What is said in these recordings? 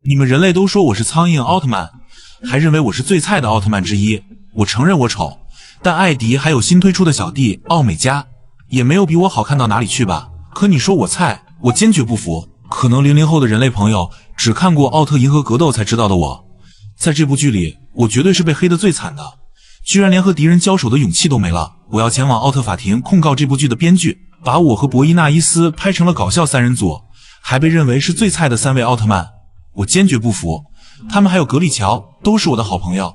你们人类都说我是苍蝇奥特曼，还认为我是最菜的奥特曼之一。我承认我丑，但艾迪还有新推出的小弟奥美加，也没有比我好看到哪里去吧？可你说我菜，我坚决不服。可能00后的人类朋友只看过《奥特银河格斗》才知道的我，在这部剧里，我绝对是被黑得最惨的，居然连和敌人交手的勇气都没了。我要前往奥特法庭控告这部剧的编剧，把我和博伊纳伊斯拍成了搞笑三人组，还被认为是最菜的3位奥特曼。我坚决不服。他们还有格力乔都是我的好朋友，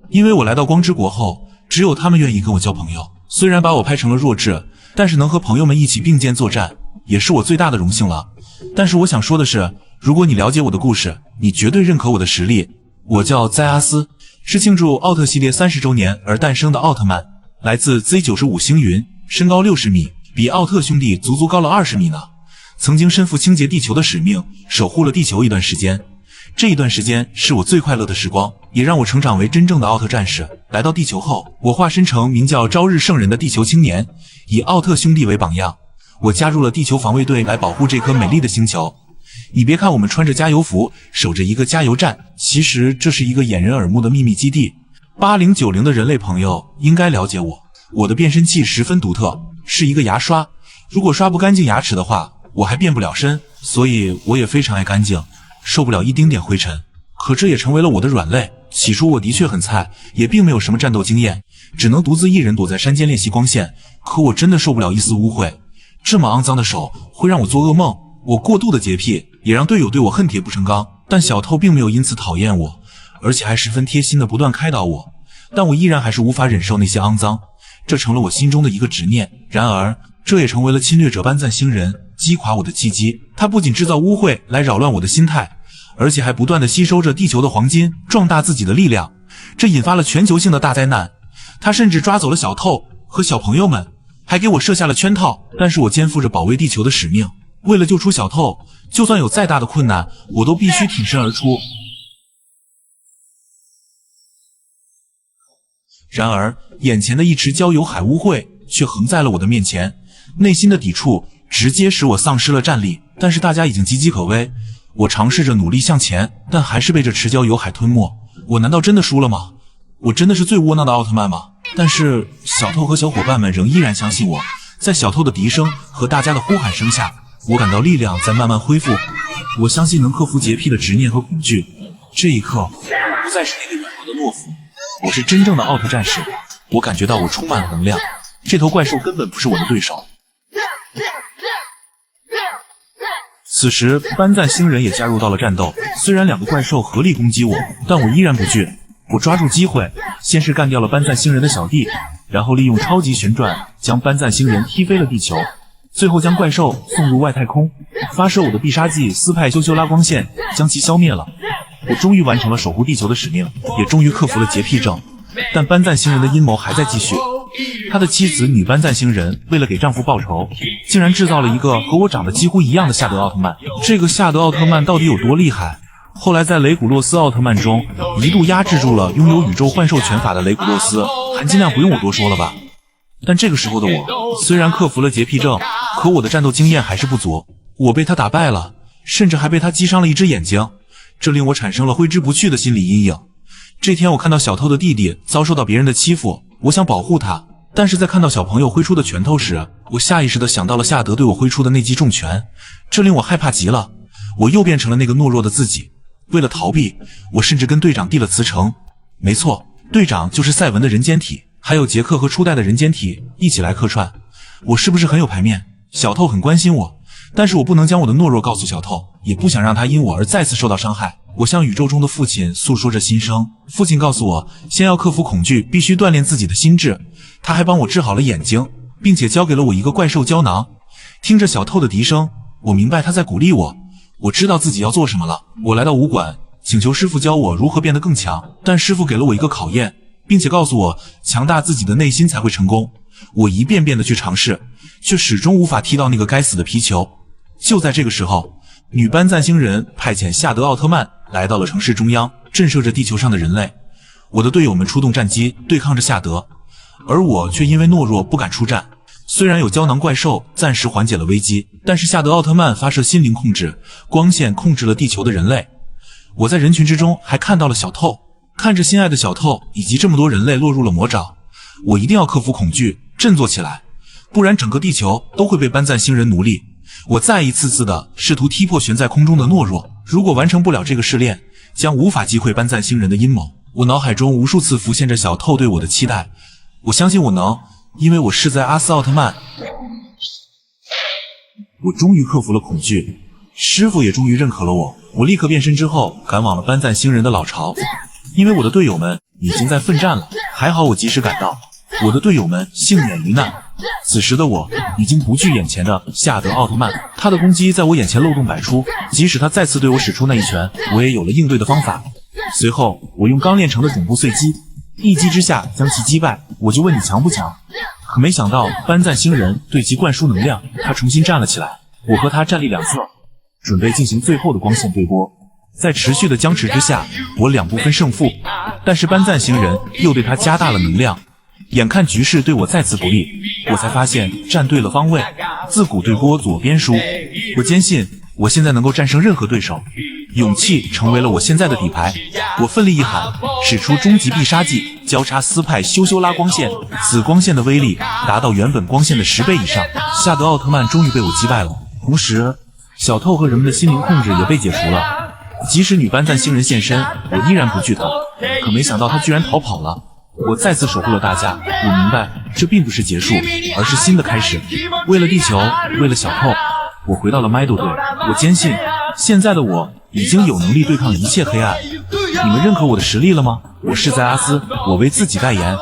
因为我来到光之国后，只有他们愿意跟我交朋友。虽然把我拍成了弱智，但是能和朋友们一起并肩作战，也是我最大的荣幸了。但是我想说的是，如果你了解我的故事，你绝对认可我的实力。我叫哉阿斯，是庆祝奥特系列30周年而诞生的奥特曼，来自 Z95 星云，身高60米，比奥特兄弟足足高了20米呢。曾经身负清洁地球的使命，守护了地球一段时间。这一段时间是我最快乐的时光，也让我成长为真正的奥特战士。来到地球后，我化身成名叫朝日圣人的地球青年，以奥特兄弟为榜样。我加入了地球防卫队来保护这颗美丽的星球。你别看我们穿着加油服，守着一个加油站，其实这是一个掩人耳目的秘密基地。8090的人类朋友应该了解我，我的变身器十分独特，是一个牙刷。如果刷不干净牙齿的话，我还变不了身，所以我也非常爱干净，受不了一丁点灰尘。可这也成为了我的软肋。起初我的确很菜，也并没有什么战斗经验，只能独自一人躲在山间练习光线。可我真的受不了一丝污秽，这么肮脏的手会让我做噩梦。我过度的洁癖也让队友对我恨铁不成钢，但小透并没有因此讨厌我，而且还十分贴心的不断开导我。但我依然还是无法忍受那些肮脏，这成了我心中的一个执念。然而这也成为了侵略者班赞星人击垮我的契机。他不仅制造污秽来扰乱我的心态，而且还不断的吸收着地球的黄金，壮大自己的力量，这引发了全球性的大灾难。他甚至抓走了小透和小朋友们，还给我设下了圈套。但是我肩负着保卫地球的使命，为了救出小透，就算有再大的困难，我都必须挺身而出。然而眼前的一池焦油海污秽却横在了我的面前，内心的抵触直接使我丧失了战力。但是大家已经岌岌可危，我尝试着努力向前，但还是被这池焦油海吞没。我难道真的输了吗？我真的是最窝囊的奥特曼吗？但是小透和小伙伴们仍依然相信我。在小透的笛声和大家的呼喊声下，我感到力量在慢慢恢复。我相信能克服洁癖的执念和恐惧。这一刻，我不再是那个软弱的懦夫，我是真正的奥特战士。我感觉到我充满了能量，这头怪兽根本不是我的对手。此时班赞星人也加入到了战斗，虽然2个怪兽合力攻击我，但我依然不惧。我抓住机会，先是干掉了班赞星人的小弟，然后利用超级旋转将班赞星人踢飞了地球，最后将怪兽送入外太空，发射我的必杀技斯派修修拉光线将其消灭了。我终于完成了守护地球的使命，也终于克服了洁癖症。但班赞星人的阴谋还在继续。他的妻子女班赞星人为了给丈夫报仇，竟然制造了一个和我长得几乎一样的夏德奥特曼。这个夏德奥特曼到底有多厉害？后来在雷古洛斯奥特曼中一度压制住了拥有宇宙幻兽拳法的雷古洛斯，含金量不用我多说了吧。但这个时候的我虽然克服了洁癖症，可我的战斗经验还是不足。我被他打败了，甚至还被他击伤了一只眼睛，这令我产生了挥之不去的心理阴影。这天我看到小透的弟弟遭受到别人的欺负，我想保护他，但是在看到小朋友挥出的拳头时，我下意识地想到了夏德对我挥出的那记重拳，这令我害怕极了。我又变成了那个懦弱的自己。为了逃避，我甚至跟队长递了辞呈。没错，队长就是赛文的人间体，还有杰克和初代的人间体一起来客串。我是不是很有排面？小透很关心我，但是我不能将我的懦弱告诉小透，也不想让他因我而再次受到伤害。我向宇宙中的父亲诉说着心声，父亲告诉我，先要克服恐惧，必须锻炼自己的心智。他还帮我治好了眼睛，并且交给了我一个怪兽胶囊。听着小透的笛声，我明白他在鼓励我。我知道自己要做什么了。我来到武馆，请求师傅教我如何变得更强，但师傅给了我一个考验，并且告诉我强大自己的内心才会成功。我一遍遍的去尝试，却始终无法踢到那个该死的皮球。就在这个时候，女班赞星人派遣夏德奥特曼来到了城市中央，震慑着地球上的人类。我的队友们出动战机对抗着夏德，而我却因为懦弱不敢出战。虽然有胶囊怪兽暂时缓解了危机，但是夏德奥特曼发射心灵控制光线控制了地球的人类。我在人群之中还看到了小透，看着心爱的小透以及这么多人类落入了魔爪，我一定要克服恐惧，振作起来，不然整个地球都会被班赞星人奴隶。我再一次的试图踢破悬在空中的懦弱，如果完成不了这个试炼，将无法击溃班赞星人的阴谋。我脑海中无数次浮现着小透对我的期待，我相信我能，因为我是在阿斯奥特曼。我终于克服了恐惧，师傅也终于认可了我。我立刻变身之后，赶往了班赞星人的老巢，因为我的队友们已经在奋战了。还好我及时赶到，我的队友们幸免于难。此时的我已经不惧眼前的夏德奥特曼，他的攻击在我眼前漏洞百出，即使他再次对我使出那一拳，我也有了应对的方法。随后我用刚练成的种部碎击，一击之下将其击败。我就问你强不强？可没想到班赞星人对其灌输能量，他重新站了起来。我和他站立两侧，准备进行最后的光线对波。在持续的僵持之下，我两不分胜负，但是班赞星人又对他加大了能量。眼看局势对我再次不利，我才发现站对了方位，自古对波左边输。我坚信我现在能够战胜任何对手，勇气成为了我现在的底牌。我奋力一喊，使出终极必杀技交叉斯派羞羞拉光线，此光线的威力达到原本光线的10倍以上。夏德奥特曼终于被我击败了，同时小透和人们的心灵控制也被解除了。即使女班赞星人现身，我依然不惧他，可没想到他居然逃跑了。我再次守护了大家，我明白这并不是结束，而是新的开始。为了地球，为了小透，我回到了麦斗队。我坚信现在的我已经有能力对抗一切黑暗。你们认可我的实力了吗？我是在阿斯，我为自己代言。